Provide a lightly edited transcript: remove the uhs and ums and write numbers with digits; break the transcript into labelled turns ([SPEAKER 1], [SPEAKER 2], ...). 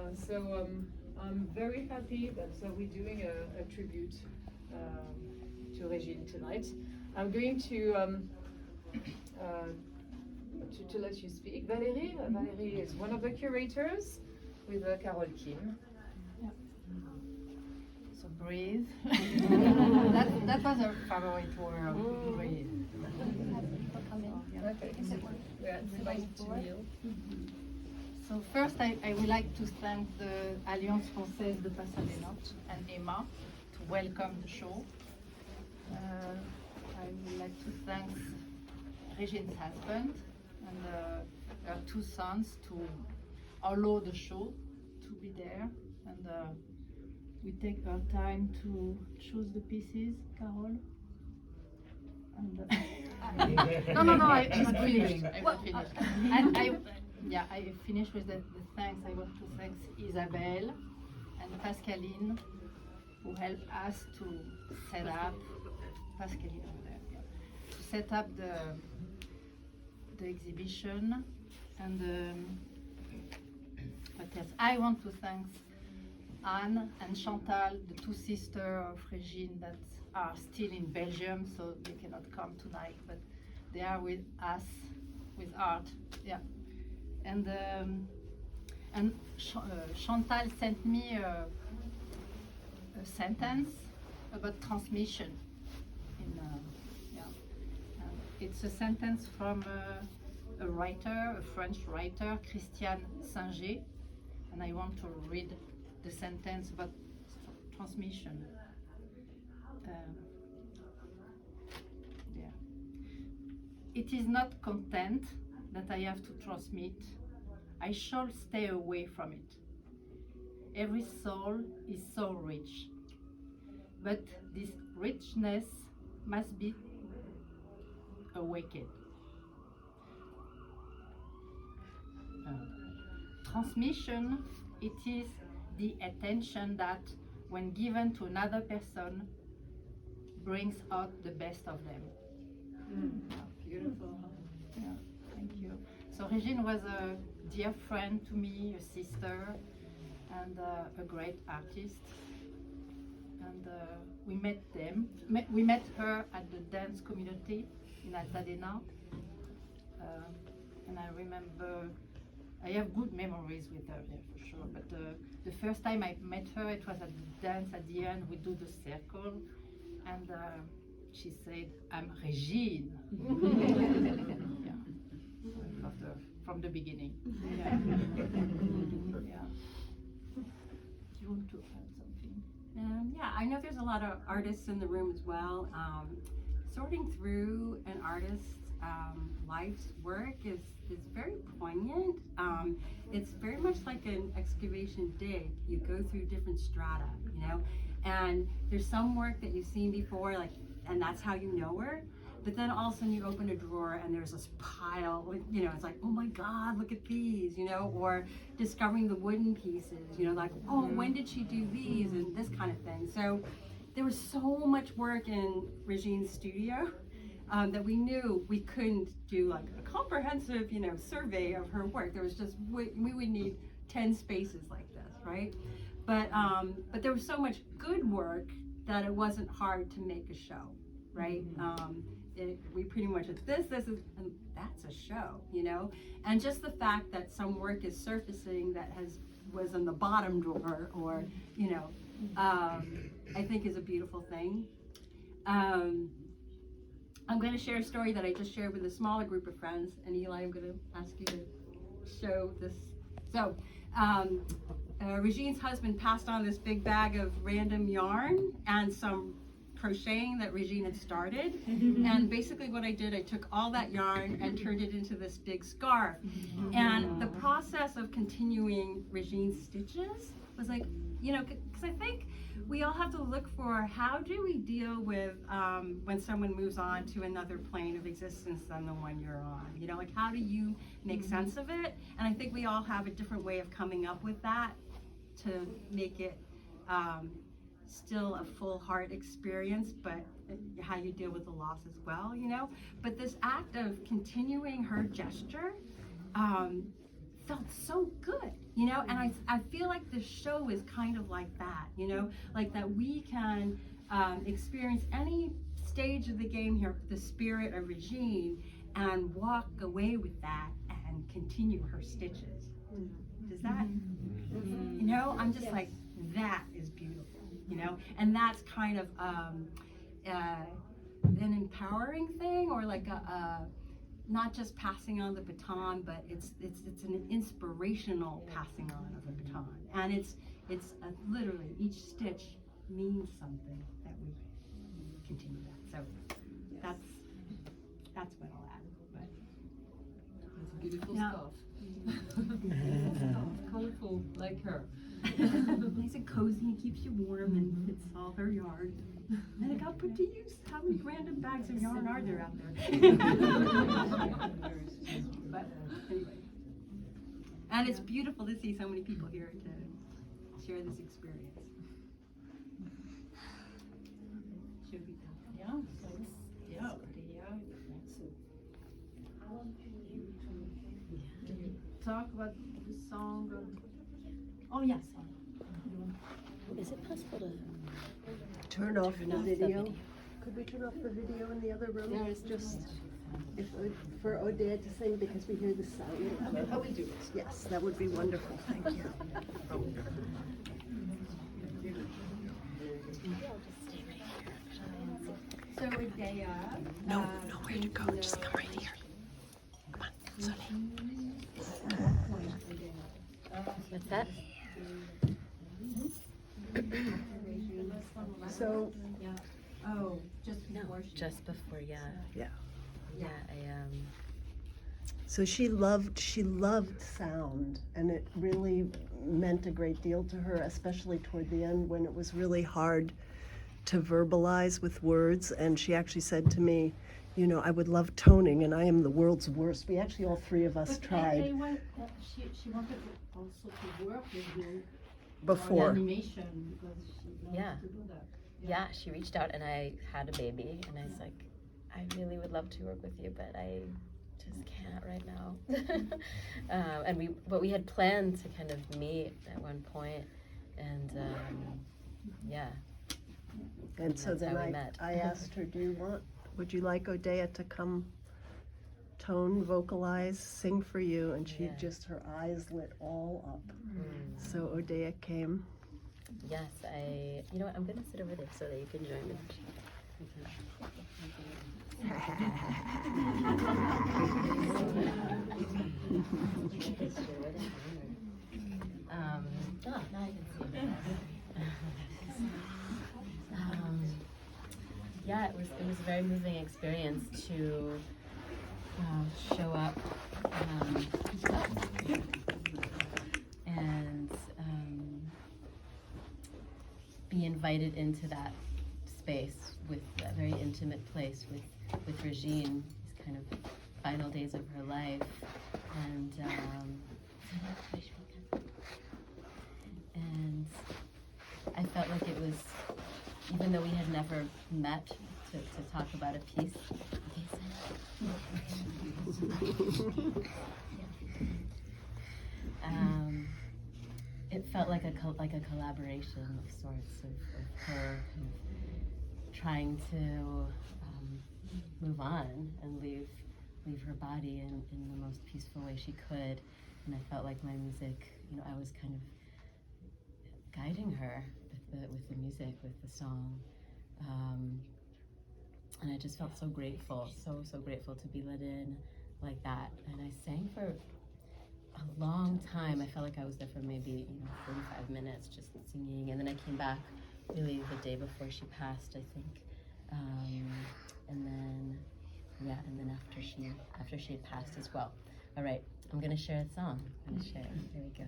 [SPEAKER 1] I'm very happy that we're doing a tribute to Régine tonight. I'm going to let you speak. Valérie is one of the curators with Carole Kim.
[SPEAKER 2] Yeah. So breathe. that was our favorite word. Breathe.
[SPEAKER 1] Okay. Yeah, invited to kneel.
[SPEAKER 2] So first, I would like to thank the Alliance Française de Pasadena and Emma to welcome the show. I would like to thank Régine's husband and her two sons to allow the show to be there. And we take our time to choose the pieces, Carole. And no, I'm not finished. I'm not finished. And I finished with the thanks. I want to thank Isabelle and Pascaline who helped us to set up Pascaline over there, to set up the exhibition. And what else? I want to thank Anne and Chantal, the two sisters of Régine that are still in Belgium, so they cannot come tonight, but they are with us with art. Yeah. And Chantal sent me a sentence about transmission. It's a sentence from a writer, a French writer, Christiane Singer, and I want to read the sentence about transmission. It is not content that I have to transmit. I shall stay away from it. Every soul is so rich, but this richness must be awakened. Transmission, it is the attention that, when given to another person, brings out the best of them.
[SPEAKER 1] Beautiful.
[SPEAKER 2] Yeah, thank you. So Régine was a dear friend to me, a sister, and a great artist. And we met her at the dance community in Altadena. And I remember, I have good memories with her, yeah, for sure. But the first time I met her, it was at the dance. At the end, we do the circle, and she said, "I'm Régine." Yeah. From the beginning. Yeah. Yeah. Do you want to add something?
[SPEAKER 3] Yeah, I know there's a lot of artists in the room as well. Sorting through an artist's life's work is very poignant. It's very much like an excavation dig. You go through different strata, you know, and there's some work that you've seen before, like, and that's how you know her. But then all of a sudden you open a drawer and there's this pile, you know, it's like, oh my God, look at these, you know, or discovering the wooden pieces, you know, like, oh, when did she do these, and this kind of thing. So there was so much work in Régine's studio that we knew we couldn't do like a comprehensive, you know, survey of her work. There was just, we would need 10 spaces like this, right? But there was so much good work that it wasn't hard to make a show, right? We pretty much, it's this is, and that's a show, you know? And just the fact that some work is surfacing that was in the bottom drawer, or, you know, I think is a beautiful thing. I'm going to share a story that I just shared with a smaller group of friends, and Eli, I'm going to ask you to show this. So, Régine's husband passed on this big bag of random yarn and some crocheting that Régine had started. And basically what I did, I took all that yarn and turned it into this big scarf. And the process of continuing Régine's stitches was like, you know, because I think we all have to look for, how do we deal with when someone moves on to another plane of existence than the one you're on? You know, like, how do you make sense of it? And I think we all have a different way of coming up with that to make it still a full heart experience, but how you deal with the loss as well, you know? But this act of continuing her gesture felt so good, you know, and I feel like the show is kind of like that, you know, like that we can experience any stage of the game here with the spirit of Régine and walk away with that and continue her stitches. Does that, you know, I'm just like, that is beautiful, you know, and that's kind of an empowering thing, or like a not just passing on the baton, but it's an inspirational passing on of the baton, and it's literally each stitch means something that we continue that. So that's what I'll add. But
[SPEAKER 4] It's a beautiful
[SPEAKER 3] Yeah.
[SPEAKER 4] scarf. Colorful like her.
[SPEAKER 3] nice and cozy and keeps you warm and fits all her yarn. And it got put to use. How many random bags of yarn are there out there? But anyway. And it's beautiful to see so many people here to share this experience. Should we
[SPEAKER 1] Yeah, so yeah,
[SPEAKER 2] Talk about the song. Oh yes.
[SPEAKER 5] Is it possible to
[SPEAKER 6] Turn off the
[SPEAKER 5] off the
[SPEAKER 6] video.
[SPEAKER 5] video?
[SPEAKER 6] Could we turn off the video in the other room? There's just for Odette to sing, because we hear the sound.
[SPEAKER 1] how we do it.
[SPEAKER 6] Yes, that would be wonderful. Thank you.
[SPEAKER 3] So Odea.
[SPEAKER 5] nowhere to go? Just come right here. Come on, What's that?
[SPEAKER 6] So,
[SPEAKER 3] Oh, just
[SPEAKER 5] No,
[SPEAKER 3] before she.
[SPEAKER 5] just before, yeah.
[SPEAKER 6] yeah.
[SPEAKER 5] Yeah,
[SPEAKER 6] So she loved sound, and it really meant a great deal to her, especially toward the end when it was really hard to verbalize with words. And she actually said to me, you know, I would love toning, and I am the world's worst. We actually, all three of us tried
[SPEAKER 2] She wanted also to work with you
[SPEAKER 6] before.
[SPEAKER 2] on animation, because she wanted
[SPEAKER 5] Yeah.
[SPEAKER 2] to do that.
[SPEAKER 5] yeah, she reached out and I had a baby and I was like, I really would love to work with you, but I just can't right now. But we had planned to kind of meet at one point, and yeah.
[SPEAKER 6] And so
[SPEAKER 5] That's
[SPEAKER 6] then
[SPEAKER 5] how we met.
[SPEAKER 6] I asked her, would you like Odea to come tone, vocalize, sing for you? And she
[SPEAKER 5] Yeah.
[SPEAKER 6] her eyes lit all up.
[SPEAKER 5] Mm.
[SPEAKER 6] So Odea came.
[SPEAKER 5] Yes, you know what, I'm gonna sit over there so that you can join me. Now I can see it. Yeah, it was a very moving experience to show up and be invited into that space, with that very intimate place with Régine, these kind of final days of her life, and I felt like it was, even though we had never met to talk about a piece. It felt like a collaboration of sorts, of her kind of trying to move on and leave her body in the most peaceful way she could, and I felt like my music, you know, I was kind of guiding her with the music, with the song, and I just felt so grateful, so grateful to be let in like that. And I sang for a long time. I felt like I was there for maybe 45 minutes just singing, and then I came back really the day before she passed, I think, and then after she had passed as well. All right, I'm gonna share a song. I'm gonna share it. Here we go.